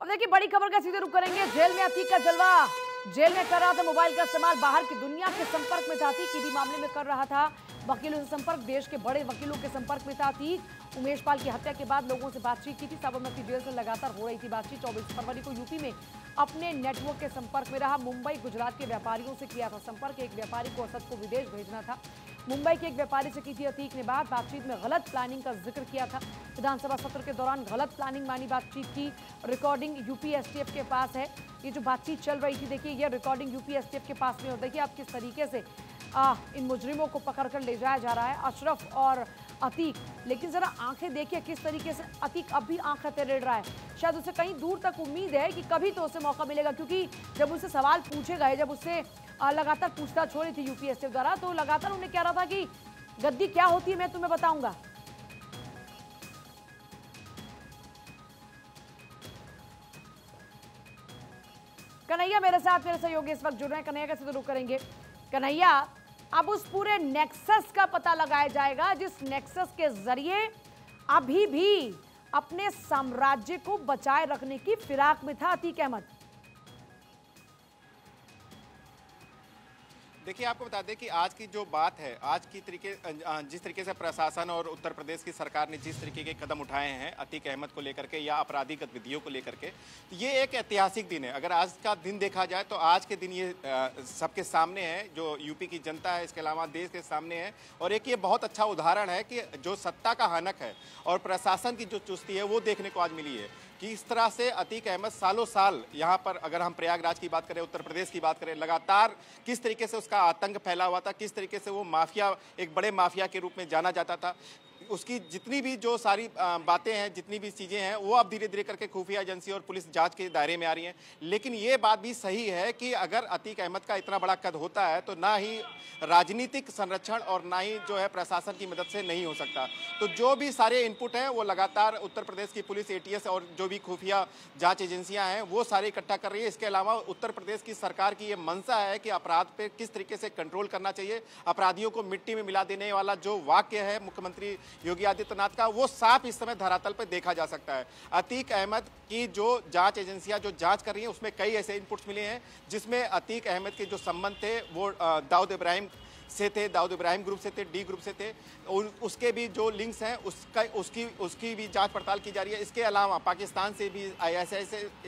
अब देखिए बड़ी खबर का सीधे रुख करेंगे। जेल में अतीक का जलवा। जेल में कर रहा था मोबाइल का इस्तेमाल, बाहर की दुनिया के संपर्क में था अतीक। ईडी मामले में कर रहा था वकीलों से संपर्क, देश के बड़े वकीलों के संपर्क में था अतीक। उमेश पाल की हत्या के बाद लोगों से बातचीत की थी। साबरमती जेल से लगातार हो रही थी बातचीत। 24 फरवरी को यूपी में अपने नेटवर्क के संपर्क में रहा। मुंबई गुजरात के व्यापारियों से किया था संपर्क। एक व्यापारी को असद को विदेश भेजना था। मुंबई के एक व्यापारी से की थी अतीक ने बातचीत में गलत प्लानिंग का जिक्र किया था। विधानसभा सत्र के दौरान गलत प्लानिंग मानी बातचीत की। रिकॉर्डिंग यूपी एसटीएफ के पास है। ये जो बातचीत चल रही थी, देखिए ये रिकॉर्डिंग यूपी एसटीएफ के पास में हो। देखिए आप किस तरीके से इन मुजरिमों को पकड़कर ले जाया जा रहा है, अशरफ और अतीक। लेकिन जरा आंखें देखिए किस तरीके से अतीक अब भी आंखें तेरेड़ रहा है। शायद उसे कहीं दूर तक उम्मीद है कि कभी तो उसे मौका मिलेगा, क्योंकि जब उससे सवाल पूछे गए, जब उससे लगातार पूछताछ हो रही थी यूपी एसटीएफ द्वारा, तो लगातार उन्हें कह रहा था कि गद्दी क्या होती है मैं तुम्हें बताऊंगा। कन्हैया मेरे साथ, मेरे सहयोगी इस वक्त जुड़ रहे हैं। कन्हैया कैसे तो रुक करेंगे। कन्हैया, अब उस पूरे नेक्सस का पता लगाया जाएगा जिस नेक्सस के जरिए अभी भी अपने साम्राज्य को बचाए रखने की फिराक में था अतीक अहमद। देखिए, आपको बता दें कि आज की जो बात है, आज की जिस तरीके से प्रशासन और उत्तर प्रदेश की सरकार ने जिस तरीके के कदम उठाए हैं अतीक अहमद को लेकर के या आपराधिक गतिविधियों को लेकर के, तो ये एक ऐतिहासिक दिन है। अगर आज का दिन देखा जाए तो आज के दिन ये सबके सामने है, जो यूपी की जनता है, इसके अलावा देश के सामने है। और एक ये बहुत अच्छा उदाहरण है कि जो सत्ता का हनक है और प्रशासन की जो चुस्ती है वो देखने को आज मिली है कि इस तरह से अतीक अहमद सालों साल यहाँ पर, अगर हम प्रयागराज की बात करें, उत्तर प्रदेश की बात करें, लगातार किस तरीके से उसका आतंक फैला हुआ था, किस तरीके से वो माफिया, एक बड़े माफिया के रूप में जाना जाता था। उसकी जितनी भी जो सारी बातें हैं, जितनी भी चीज़ें हैं, वो अब धीरे धीरे करके खुफिया एजेंसी और पुलिस जांच के दायरे में आ रही हैं। लेकिन ये बात भी सही है कि अगर अतीक अहमद का इतना बड़ा कद होता है तो ना ही राजनीतिक संरक्षण और ना ही जो है प्रशासन की मदद से नहीं हो सकता। तो जो भी सारे इनपुट हैं वो लगातार उत्तर प्रदेश की पुलिस, एटीएस और जो भी खुफिया जाँच एजेंसियाँ हैं वो सारे इकट्ठा कर रही है। इसके अलावा उत्तर प्रदेश की सरकार की ये मंशा है कि अपराध पर किस तरीके से कंट्रोल करना चाहिए। अपराधियों को मिट्टी में मिला देने वाला जो वाक्य है मुख्यमंत्री योगी आदित्यनाथ का, वो साफ इस समय धरातल पर देखा जा सकता है। अतीक अहमद की जो जांच एजेंसियां जो जांच कर रही हैं उसमें कई ऐसे इनपुट्स मिले हैं जिसमें अतीक अहमद के जो संबंध थे वो दाऊद इब्राहिम से थे, दाऊद इब्राहिम ग्रुप से थे, डी ग्रुप से थे। उसके भी जो लिंक्स हैं उसकी भी जांच पड़ताल की जा रही है। इसके अलावा पाकिस्तान से भी ऐसे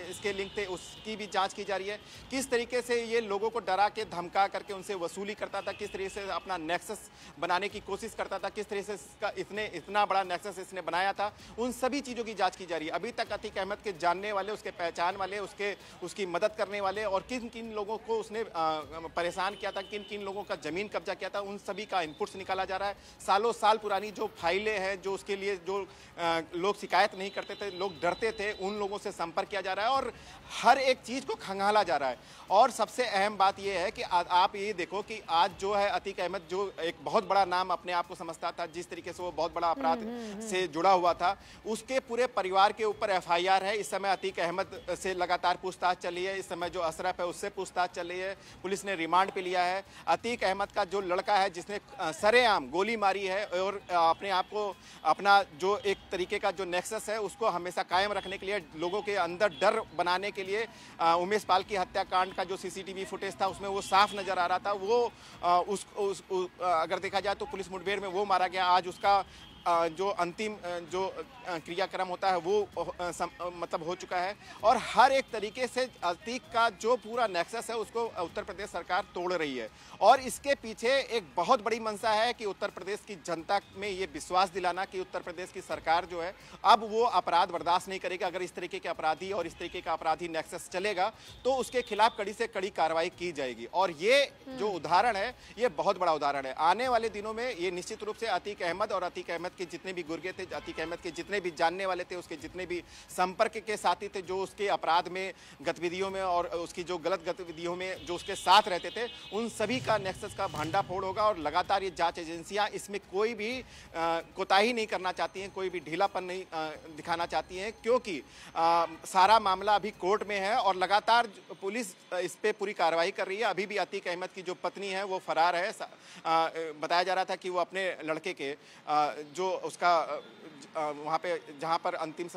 इसके लिंक थे, उसकी भी जांच की जा रही है। किस तरीके से ये लोगों को डरा के धमका करके उनसे वसूली करता था, किस तरीके से अपना नेक्सस बनाने की कोशिश करता था, किस तरीके से इतना बड़ा नेक्सस इसने बनाया था, उन सभी चीज़ों की जाँच की जा रही है। अभी तक अतीक अहमद के जानने वाले, उसके पहचान वाले, उसकी मदद करने वाले और किन किन लोगों को उसने परेशान किया था, किन किन लोगों का जमीन कब्जा किया था, उन सभी का इनपुट्स निकाला जा रहा है। सालों साल पुरानी जो फाइलें हैं, जो उसके लिए जो लोग शिकायत नहीं करते थे, लोग डरते थे, उन लोगों से संपर्क किया जा रहा है और हर एक चीज़ को खंगाला जा रहा है। और सबसे अहम बात यह है कि आप ये देखो कि आज जो है अतीक अहमद जो एक बहुत बड़ा नाम अपने आप को समझता था, जिस तरीके से वो बहुत बड़ा अपराध से जुड़ा हुआ था, उसके पूरे परिवार के ऊपर एफआईआर है। इस समय अतीक अहमद से लगातार पूछताछ चली है। इस समय जो अशरफ है उससे पूछताछ चल रही है। पुलिस ने रिमांड पे लिया है। अतीक अहमद का जो लड़का है जिसने सरेआम गोली मारी है और अपने आप को, अपना जो एक तरीके का जो नेक्सस है उसको हमेशा कायम रखने के लिए, लोगों के अंदर डर बनाने के लिए, उमेश पाल की हत्याकांड का जो सीसीटीवी फुटेज था उसमें वो साफ नजर आ रहा था। वो अगर देखा जाए तो पुलिस मुठभेड़ में वो मारा गया। आज उसका जो अंतिम जो क्रियाक्रम होता है वो मतलब हो चुका है। और हर एक तरीके से अतीक का जो पूरा नेक्सस है उसको उत्तर प्रदेश सरकार तोड़ रही है। और इसके पीछे एक बहुत बड़ी मंशा है कि उत्तर प्रदेश की जनता में ये विश्वास दिलाना कि उत्तर प्रदेश की सरकार जो है अब वो अपराध बर्दाश्त नहीं करेगा। अगर इस तरीके के अपराधी और इस तरीके का अपराधी नेक्सस चलेगा तो उसके खिलाफ कड़ी से कड़ी कार्रवाई की जाएगी। और ये जो उदाहरण है ये बहुत बड़ा उदाहरण है। आने वाले दिनों में ये निश्चित रूप से अतीक अहमद और अतीक अहमद के जितने भी गुर्गे थे, अतीक अहमद के जितने भी जानने वाले थे, उसके जितने भी संपर्क के साथी थे, जो उसके अपराध में, गतिविधियों में और उसकी जो गलत गतिविधियों में जो उसके साथ रहते थे, उन सभी का नेक्सस का भांडाफोड़ होगा। और लगातार ये जांच एजेंसियां इसमें कोई भी कोताही नहीं करना चाहती हैं, कोई भी ढीलापन नहीं दिखाना चाहती हैं, क्योंकि सारा मामला अभी कोर्ट में है और लगातार पुलिस इस पर पूरी कार्रवाई कर रही है। अभी भी अतीक अहमद की जो पत्नी है वो फरार है। बताया जा रहा था कि वो अपने लड़के के जो उसका वहाँ पे जहाँ पर अंतिम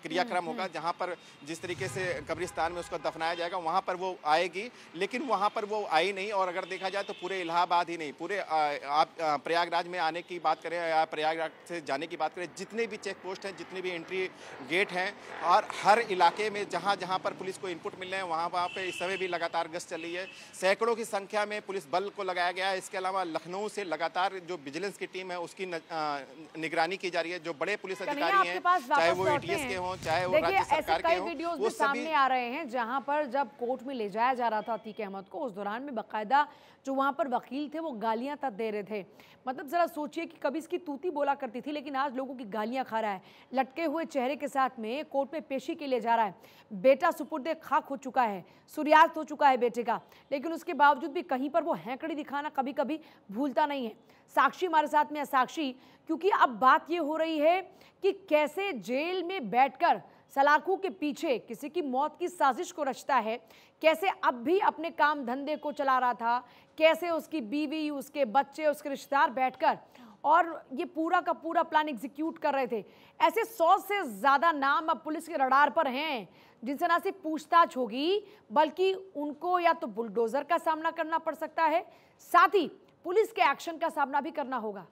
क्रियाक्रम होगा, जहाँ पर जिस तरीके से कब्रिस्तान में उसको दफनाया जाएगा, वहाँ पर वो आएगी। लेकिन वहाँ पर वो आई नहीं। और अगर देखा जाए तो पूरे इलाहाबाद ही नहीं, पूरे आप प्रयागराज में आने की बात करें या प्रयागराज से जाने की बात करें, जितने भी चेक पोस्ट हैं, जितने भी एंट्री गेट हैं, और हर इलाके में जहाँ जहाँ पर पुलिस को इनपुट मिल रहे हैं वहाँ पे इस समय भी लगातार गश्त चल रही है। सैकड़ों की संख्या में पुलिस बल को लगाया गया है। इसके अलावा लखनऊ से लगातार जो विजिलेंस की टीम है उसकी निगरानी की जा रही है। जो बड़े पुलिस अधिकारी हैं, चाहे वो एटीएस के हों, चाहे वो राज्य सरकार के हों, वीडियोस भी सामने आ रहे हैं जहां पर जब कोर्ट में ले जाया जा रहा था अतीक अहमद को, उस दौरान में बाकायदा जो वहां पर वकील थे वो गालियां तक दे रहे थे। मतलब जरा सोचिए कि कभी इसकी तूती बोला करती थी, लेकिन आज लोगों की गालियां खा रहा है। लटके हुए चेहरे के साथ में कोर्ट में पेशी के लिए जा रहा है। बेटा सुपुर्दे खाक हो चुका है, सूर्यास्त हो चुका है बेटे का, लेकिन उसके बावजूद भी कहीं पर वो हैंकड़ी दिखाना कभी कभी भूलता नहीं है। साक्षी हमारे साथ में है, साक्षी, क्योंकि अब बात ये हो रही है कि कैसे जेल में बैठकर सलाखों के पीछे किसी की मौत की साजिश को रचता है, कैसे अब भी अपने काम धंधे को चला रहा था, कैसे उसकी बीवी, उसके बच्चे, उसके रिश्तेदार बैठकर और ये पूरा का पूरा प्लान एग्जीक्यूट कर रहे थे। ऐसे 100 से ज़्यादा नाम अब पुलिस के रडार पर हैं जिनसे ना सिर्फ पूछताछ होगी बल्कि उनको या तो बुलडोजर का सामना करना पड़ सकता है, साथ ही पुलिस के एक्शन का सामना भी करना होगा।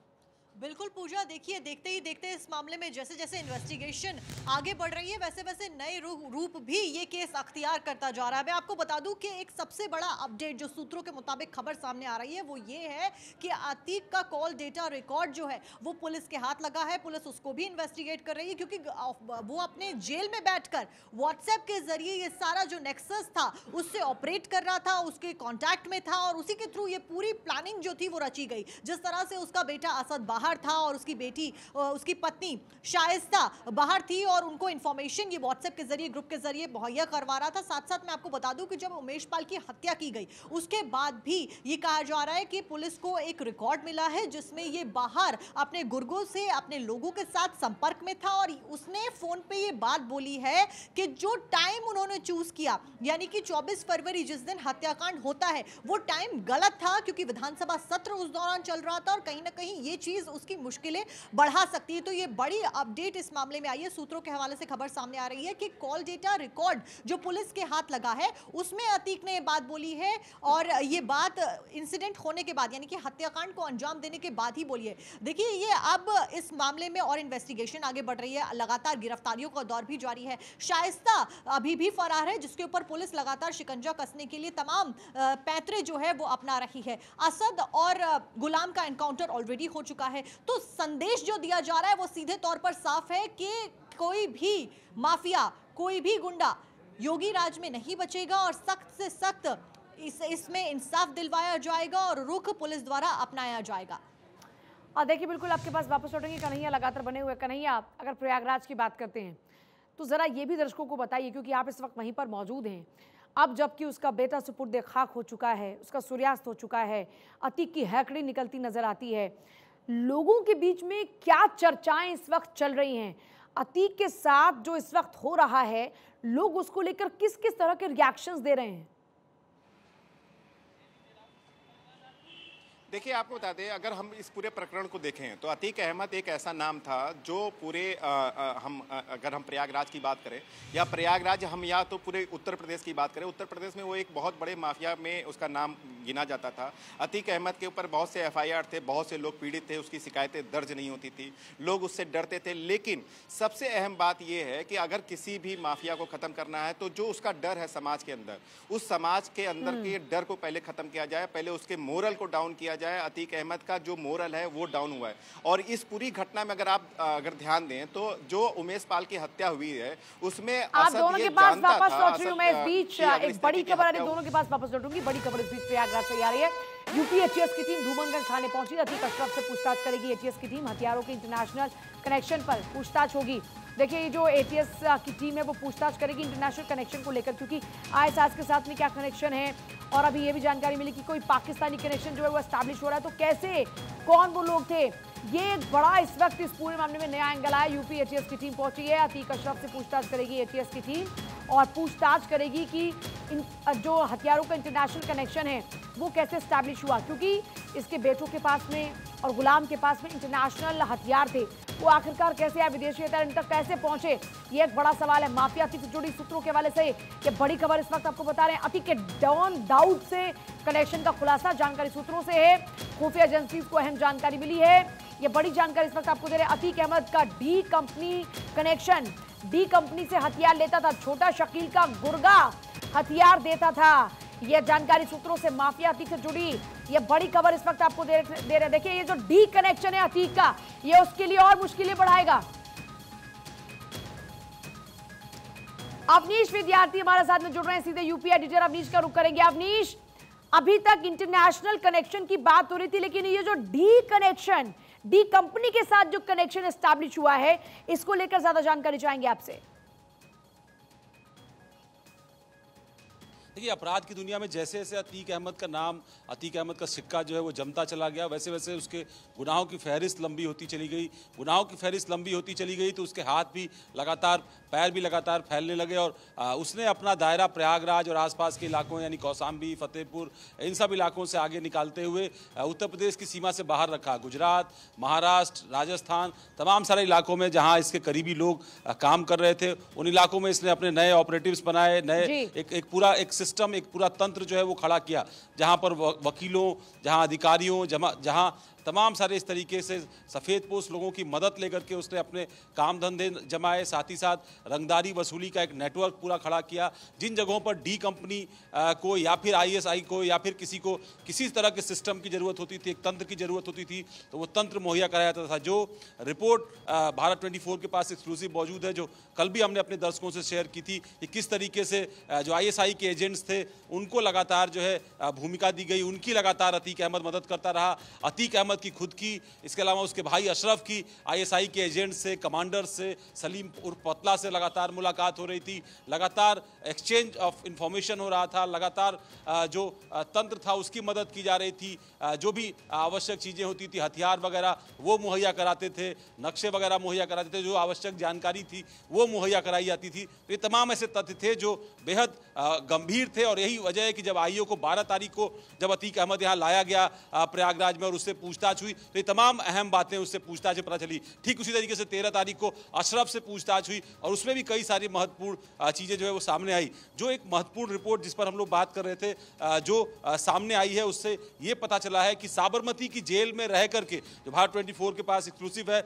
बिल्कुल पूजा, देखिए देखते ही देखते इस मामले में जैसे जैसे इन्वेस्टिगेशन आगे बढ़ रही है वैसे वैसे नए रूप भी ये केस अख्तियार करता जा रहा है। मैं आपको बता दूं कि एक सबसे बड़ा अपडेट जो सूत्रों के मुताबिक खबर सामने आ रही है वो ये है कि अतीक का कॉल डेटा रिकॉर्ड जो है वो पुलिस के हाथ लगा है। पुलिस उसको भी इन्वेस्टिगेट कर रही है क्योंकि वो अपने जेल में बैठकर व्हाट्सएप के जरिए ये सारा जो नेक्सस था उससे ऑपरेट कर रहा था, उसके कॉन्टैक्ट में था और उसी के थ्रू ये पूरी प्लानिंग जो थी वो रची गई। जिस तरह से उसका बेटा असद बाहर था और उसकी बेटी, उसकी पत्नी शाइस्ता बाहर थी और उनको इंफॉर्मेशन ये व्हाट्सएप के जरिए, ग्रुप के जरिए मुहैया करवा रहा था। साथ साथ मैं आपको बता दूं कि जब उमेश पाल की हत्या की गई उसके बाद भी ये कहा जा रहा है कि पुलिस को एक रिकॉर्ड मिला है जिसमें ये बाहर अपने गुर्गों से अपने लोगों के साथ संपर्क में था और उसने फोन पे ये बात बोली है कि जो टाइम उन्होंने चूज किया यानी कि 24 फरवरी जिस दिन हत्याकांड होता है वो टाइम गलत था क्योंकि विधानसभा सत्र उस दौरान चल रहा था और कहीं ना कहीं ये चीज उसकी मुश्किलें बढ़ा सकती है। तो ये बड़ी अपडेट इस मामले में आई है। सूत्रों के हवाले से खबर सामने आ रही है कि कॉल डेटा रिकॉर्ड जो पुलिस के हाथ लगा है उसमें अतीक ने ये बात बोली है और ये बात इंसिडेंट होने के बाद यानी कि हत्याकांड को अंजाम देने के बाद ही बोली है। देखिए ये अब इस मामले में और इन्वेस्टिगेशन आगे बढ़ रही है, लगातार गिरफ्तारियों का दौर भी जारी है। शाइस्ता अभी भी फरार है जिसके ऊपर पुलिस लगातार शिकंजा कसने के लिए तमाम पैतरे जो है वो अपना रही है। असद और गुलाम का एनकाउंटर ऑलरेडी हो चुका है। तो संदेश जो दिया जा रहा है वो सीधे तौर पर साफ है कि कोई भी माफिया, कोई भी गुंडा योगी राज में नहीं बचेगा और सख्त से सख्त इसमें इंसाफ दिलवाया जाएगा और रुख पुलिस द्वारा अपनाया जाएगा। देखिए बिल्कुल आपके पास वापस लौटेंगे कन्हैया, लगातार बने हुए कन्हैया। अगर प्रयागराज की बात करते हैं तो जरा ये भी दर्शकों को बताइए क्योंकि आप इस वक्त वहीं पर मौजूद हैं। अब जबकि उसका बेटा सुपुर्दे खाक हो चुका है, उसका सूर्यास्त हो चुका है, अतीक की हैकड़ी निकलती नजर आती है, लोगों के बीच में क्या चर्चाएं इस वक्त चल रही हैं? अतीक के साथ जो इस वक्त हो रहा है, लोग उसको लेकर किस किस तरह के रिएक्शंस दे रहे हैं? देखिए आपको बता दें, अगर हम इस पूरे प्रकरण को देखें तो अतीक अहमद एक ऐसा नाम था जो पूरे अगर हम प्रयागराज की बात करें या प्रयागराज हम या तो पूरे उत्तर प्रदेश की बात करें, उत्तर प्रदेश में वो एक बहुत बड़े माफिया में उसका नाम गिना जाता था। अतीक अहमद के ऊपर बहुत से FIR थे, बहुत से लोग पीड़ित थे, उसकी शिकायतें दर्ज नहीं होती थी, लोग उससे डरते थे। लेकिन सबसे अहम बात यह है कि अगर किसी भी माफिया को ख़त्म करना है तो जो उसका डर है समाज के अंदर, उस समाज के अंदर के डर को पहले ख़त्म किया जाए, पहले उसके मोरल को डाउन किया जाए। अतीक अहमद का जो मोरल है वो डाउन हुआ है और इस पूरी घटना में अगर ध्यान दें तो जो उमेश पाल की हत्या हुई है उसमें आप दोनों के पास वापस लौट रही हूं मैं इस बीच। एक बड़ी खबर आ रही है, दोनों के पास वापस लौटूंगी। बड़ी खबर इस बीच प्रयागराज से आ रही है। यूपी ATS की टीम धूमनगंज थाने पहुंची। अतीक अशरफ से पूछताछ करेगी ATS की टीम। हथियारों के इंटरनेशनल कनेक्शन पर पूछताछ होगी। देखिए ये जो ATS की टीम है वो पूछताछ करेगी इंटरनेशनल कनेक्शन को लेकर, क्योंकि ISIS के साथ में क्या कनेक्शन है और अभी ये भी जानकारी मिली कि कोई पाकिस्तानी कनेक्शन जो है वो एस्टैब्लिश हो रहा है। तो कैसे, कौन वो लोग थे, ये एक बड़ा इस वक्त इस पूरे मामले में नया एंगल आया। यूपी ATS की टीम पहुंची है, अतीक अशरफ से पूछताछ करेगी ATS की टीम और पूछताछ करेगी कि जो हथियारों का इंटरनेशनल कनेक्शन है वो कैसे स्टैब्लिश हुआ, क्योंकि इसके बेटों के पास में और गुलाम के पास में इंटरनेशनल हथियार थे, वो आखिरकार कैसे आए, विदेशी हथियार इन तक कैसे पहुंचे, ये एक बड़ा सवाल है। माफिया अतीक से जुड़ी सूत्रों के हवाले से ये बड़ी खबर इस वक्त आपको बता रहे हैं। अतीक के डॉन दाऊद से कनेक्शन का खुलासा जानकारी सूत्रों से है, खुफिया एजेंसी को अहम जानकारी मिली है, ये बड़ी जानकारी इस वक्त आपको दे रहे हैं। अतीक अहमद का D company connection, D company से हथियार लेता था, छोटा शकील का गुर्गा हथियार देता था, यह जानकारी सूत्रों से माफिया अतीक से जुड़ी ये बड़ी खबर इस वक्त आपको दे रहे हैं। देखिए ये जो डी कनेक्शन है अतीक का, ये उसके लिए और मुश्किलें बढ़ाएगा। अवनीश विद्यार्थी हमारे साथ में जुड़ रहे हैं, सीधे यूपी एडिटर अवनीश का रुख करेंगे। अवनीश, अभी तक इंटरनेशनल कनेक्शन की बात हो रही थी, लेकिन ये जो डी कनेक्शन, डी कंपनी के साथ जो कनेक्शन एस्टैब्लिश हुआ है, इसको लेकर ज्यादा जानकारी चाहेंगे आपसे। देखिए, अपराध की दुनिया में जैसे जैसे अतीक अहमद का नाम, अतीक अहमद का सिक्का जो है वो जमता चला गया, वैसे वैसे उसके गुनाहों की फहरिस्त लंबी होती चली गई। गुनाहों की फहरिस्त लंबी होती चली गई तो उसके हाथ भी लगातार, पैर भी लगातार फैलने लगे और उसने अपना दायरा प्रयागराज और आसपास के इलाकों यानी कौसाम्बी, फतेहपुर, इन सब इलाकों से आगे निकालते हुए उत्तर प्रदेश की सीमा से बाहर रखा। गुजरात, महाराष्ट्र, राजस्थान, तमाम सारे इलाकों में जहाँ इसके करीबी लोग काम कर रहे थे, उन इलाकों में इसने अपने नए ऑपरेटिव्स बनाए, नए एक पूरा एक सिस्टम, एक पूरा तंत्र जो है वो खड़ा किया, जहां पर वकीलों, जहां अधिकारियों, जहां तमाम सारे इस तरीके से सफ़ेदपोश लोगों की मदद लेकर के उसने अपने काम धंधे जमाए, साथ ही साथ रंगदारी वसूली का एक नेटवर्क पूरा खड़ा किया। जिन जगहों पर डी कंपनी को या फिर आईएसआई को या फिर किसी को किसी तरह के सिस्टम की ज़रूरत होती थी, एक तंत्र की ज़रूरत होती थी, तो वो तंत्र मुहैया कराया जाता था। जो रिपोर्ट भारत 24 के पास एक्सक्लूसिव मौजूद है, जो कल भी हमने अपने दर्शकों से शेयर की थी कि किस तरीके से जो आईएसआई के एजेंट्स थे उनको लगातार जो है भूमिका दी गई, उनकी लगातार अतीक अहमद मदद करता रहा। अतीक अहमद की खुद की, इसके अलावा उसके भाई अशरफ की आईएसआई के एजेंट से, कमांडर से, सलीम उर्फ पतला से लगातार मुलाकात हो रही थी, लगातार एक्सचेंज ऑफ इंफॉर्मेशन हो रहा था, लगातार जो तंत्र था उसकी मदद की जा रही थी, जो भी आवश्यक चीज़ें होती थी, हथियार वगैरह वो मुहैया कराते थे, नक्शे वगैरह मुहैया कराते थे, जो आवश्यक जानकारी थी वो मुहैया कराई जाती थी। तो ये तमाम ऐसे तथ्य थे जो बेहद गंभीर थे और यही वजह है कि जब आईओ को 12 तारीख को जब अतीक अहमद यहाँ लाया गया प्रयागराज में और उससे पूछताछ हुई तो ये तमाम अहम बातें उससे पूछताछ से पता चली। ठीक उसी तरीके से 13 तारीख को अशरफ से पूछताछ हुई और उसमें भी कई सारी महत्वपूर्ण चीज़ें जो है वो सामने आई। जो एक महत्वपूर्ण रिपोर्ट जिस पर हम लोग बात कर रहे थे जो सामने आई है, उससे ये पता चला है कि साबरमती की जेल में रह करके, जो भारत 24 के पास एक्सक्लूसिव है,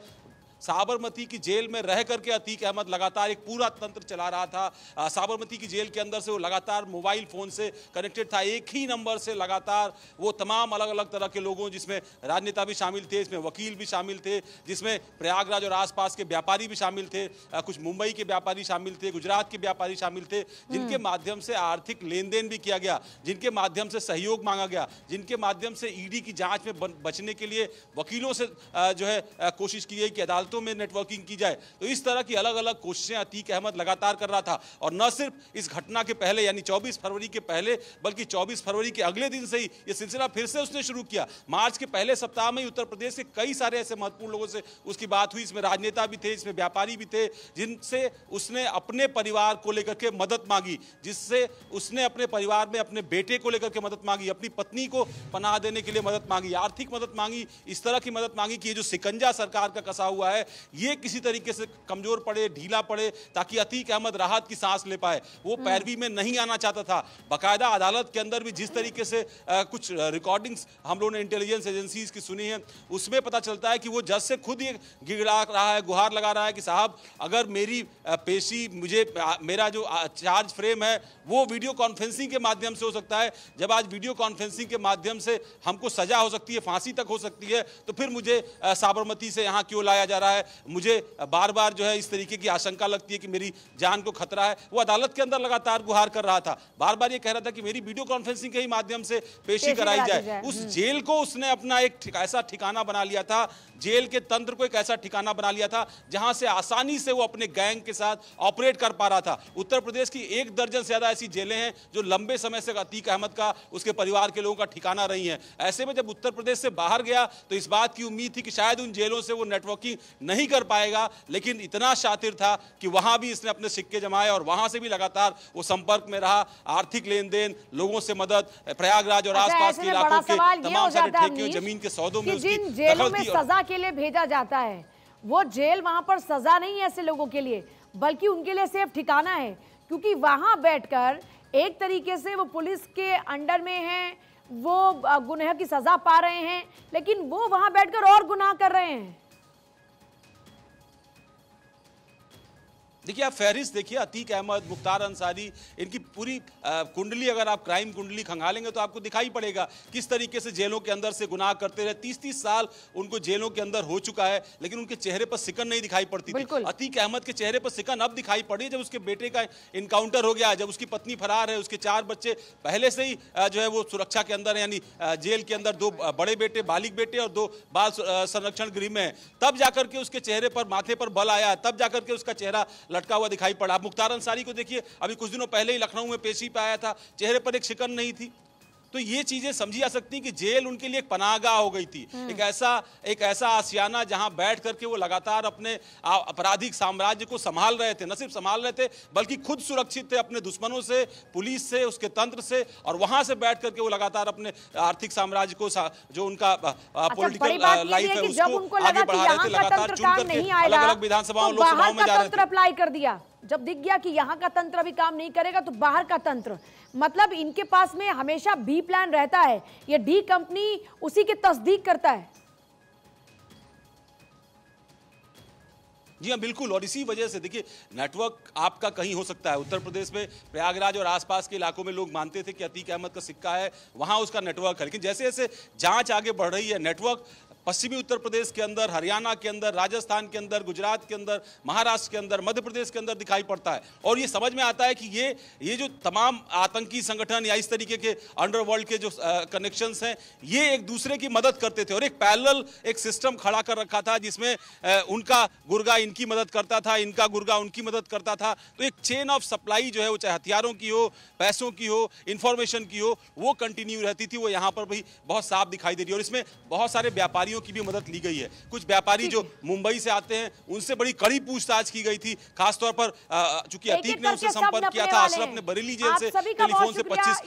साबरमती की जेल में रह करके अतीक अहमद लगातार एक पूरा तंत्र चला रहा था। साबरमती की जेल के अंदर से वो लगातार मोबाइल फ़ोन से कनेक्टेड था, एक ही नंबर से लगातार वो तमाम अलग अलग तरह के लोगों, जिसमें राजनेता भी शामिल थे, इसमें वकील भी शामिल थे, जिसमें प्रयागराज और आसपास के व्यापारी भी शामिल थे, कुछ मुंबई के व्यापारी शामिल थे, गुजरात के व्यापारी शामिल थे, जिनके माध्यम से आर्थिक लेन देन भी किया गया, जिनके माध्यम से सहयोग मांगा गया, जिनके माध्यम से ईडी की जाँच में बचने के लिए वकीलों से जो है कोशिश की गई कि अदालत में नेटवर्किंग की जाए। तो इस तरह की अलग अलग कोशिशें अतीक अहमद लगातार कर रहा था और न सिर्फ इस घटना के पहले यानी 24 फरवरी के पहले, बल्कि 24 फरवरी के अगले दिन से ही ये सिलसिला फिर से उसने शुरू किया। मार्च के पहले सप्ताह में ही उत्तर प्रदेश के कई सारे ऐसे महत्वपूर्ण लोगों से उसकी बात हुई, इसमें राजनेता भी थे, इसमें व्यापारी भी थे, जिनसे उसने अपने परिवार को लेकर के मदद मांगी, जिससे उसने अपने परिवार में अपने बेटे को लेकर के मदद मांगी, अपनी पत्नी को पनाह देने के लिए मदद मांगी, आर्थिक मदद मांगी, इस तरह की मदद मांगी कि ये जो शिकंजा सरकार का कसा हुआ है ये किसी तरीके से कमजोर पड़े, ढीला पड़े, ताकि अतीक अहमद राहत की सांस ले पाए। वो पैरवी में नहीं आना चाहता था। बाकायदा अदालत के अंदर भी जिस तरीके से कुछ रिकॉर्डिंग्स हम लोगों ने इंटेलिजेंस एजेंसीज की सुनी है, उसमें पता चलता है कि वो जज से खुद ये गिड़गिड़ा रहा है, गुहार लगा रहा है कि साहब अगर मेरी पेशी, मुझे मेरा जो चार्ज फ्रेम है वो वीडियो कॉन्फ्रेंसिंग के माध्यम से हो सकता है। जब आज वीडियो कॉन्फ्रेंसिंग के माध्यम से हमको सजा हो सकती है, फांसी तक हो सकती है, तो फिर मुझे साबरमती से यहाँ क्यों लाया जा रहा है? मुझे बार बार जो है इस तरीके की आशंका लगती है कि मेरी जान को खतरा है। वो अदालत के अंदर लगातार गुहार कर रहा था, बार बार ये कह रहा था कि मेरी वीडियो कॉन्फ्रेंसिंग के ही माध्यम से पेशी कराई जाए। उस जेल को उसने अपना एक ऐसा ठिकाना बना लिया था, जेल के तंत्र को एक ऐसा ठिकाना बना लिया था जहां से आसानी से वो अपने गैंग के साथ ऑपरेट कर पा रहा था। उत्तर प्रदेश की 1 दर्जन से ज्यादा ऐसी जेलें हैं जो लंबे समय से अतीक अहमद का, उसके परिवार के लोगों का ठिकाना रही हैं। ऐसे में जब उत्तर प्रदेश से बाहर गया तो इस बात की उम्मीद थी कि शायद उन जेलों से वो नेटवर्किंग नहीं कर पाएगा, लेकिन इतना शातिर था कि वहां भी इसने अपने सिक्के जमाए और वहां से भी लगातार वो संपर्क में रहा। आर्थिक लेन देन, लोगों से मदद, प्रयागराज और आसपास के इलाकों के तमाम सारे ठेके जमीन के सौदों में उसकी जिन जेलों में दखल थी। सजा के लिए भेजा जाता है, वो जेल वहां पर सजा नहीं है ऐसे लोगों के लिए, बल्कि उनके लिए सेफ ठिकाना है, क्योंकि वहां बैठकर एक तरीके से वो पुलिस के अंडर में हैं, वो गुनाह की सजा पा रहे हैं, लेकिन वो वहां बैठकर और गुनाह कर रहे हैं। देखिए, आप फहरिस्त देखिए, अतीक अहमद, मुख्तार अंसारी, इनकी पूरी कुंडली अगर आप क्राइम कुंडली खंगालेंगे तो आपको दिखाई पड़ेगा किस तरीके से जेलों के अंदर से गुनाह करते रहे। 30-30 साल उनको जेलों के अंदर हो चुका है, लेकिन उनके चेहरे पर सिकन नहीं दिखाई पड़ती थी। अतीक अहमद के चेहरे पर सिकन अब दिखाई पड़ी जब उसके बेटे का इनकाउंटर हो गया, जब उसकी पत्नी फरार है, उसके 4 बच्चे पहले से ही जो है वो सुरक्षा के अंदर, यानी जेल के अंदर 2 बड़े बेटे, बालिग बेटे और 2 बाल संरक्षण गृह में है। तब जाकर के उसके चेहरे पर, माथे पर बल आया, तब जाकर के उसका चेहरा लटका हुआ दिखाई पड़ा। आप मुख्तार अंसारी को देखिए, अभी कुछ दिनों पहले ही लखनऊ में पेशी पे आया था, चेहरे पर एक शिकन नहीं थी। तो ये चीजें समझी जा सकती कि जेल उनके लिए एक पनाहगाह हो गई थी, एक ऐसा आशियाना जहां बैठ करके वो लगातार अपने आपराधिक साम्राज्य को संभाल रहे थे। न सिर्फ संभाल रहे थे, बल्कि खुद सुरक्षित थे अपने दुश्मनों से, पुलिस से, उसके तंत्र से, और वहां से बैठ करके वो लगातार अपने आर्थिक साम्राज्य को, जो उनका पॉलिटिकल लाइफ है, उसको आगे बढ़ा रहे थे, लगातार चुन करके अलग अलग विधानसभाओं, लोकसभाओं में जा रहे थे। अप्लाई कर दिया, जब दिख गया कि यहाँ का तंत्र अभी काम नहीं करेगा तो बाहर का तंत्र, मतलब इनके पास में हमेशा बी प्लान रहता है। ये डी कंपनी उसी की तस्दीक करता है। जी हाँ, बिल्कुल। और इसी वजह से देखिए, नेटवर्क आपका कहीं हो सकता है। उत्तर प्रदेश में प्रयागराज और आसपास के इलाकों में लोग मानते थे कि अतीक अहमद का सिक्का है, वहां उसका नेटवर्क है, लेकिन जैसे जैसे जांच आगे बढ़ रही है, नेटवर्क पश्चिमी उत्तर प्रदेश के अंदर, हरियाणा के अंदर, राजस्थान के अंदर, गुजरात के अंदर, महाराष्ट्र के अंदर, मध्य प्रदेश के अंदर दिखाई पड़ता है। और ये समझ में आता है कि ये जो तमाम आतंकी संगठन या इस तरीके के अंडरवर्ल्ड के जो कनेक्शंस हैं, ये एक दूसरे की मदद करते थे और एक पैरेलल एक सिस्टम खड़ा कर रखा था, जिसमें उनका गुर्गा इनकी मदद करता था, इनका गुर्गा उनकी मदद करता था। तो एक चेन ऑफ सप्लाई जो है, वो चाहे हथियारों की हो, पैसों की हो, इंफॉर्मेशन की हो, वो कंटिन्यू रहती थी। वो यहाँ पर भी बहुत साफ दिखाई दे रही है। और इसमें बहुत सारे व्यापारियों की भी मदद ली गई है। कुछ व्यापारी जो मुंबई से आते हैं, उनसे बड़ी कड़ी पूछताछ की गई थी, खासतौर पर चूंकि अतीक ने उनसे संपर्क किया था। अशरफ ने बरेली जेल से टेलीफोन से 25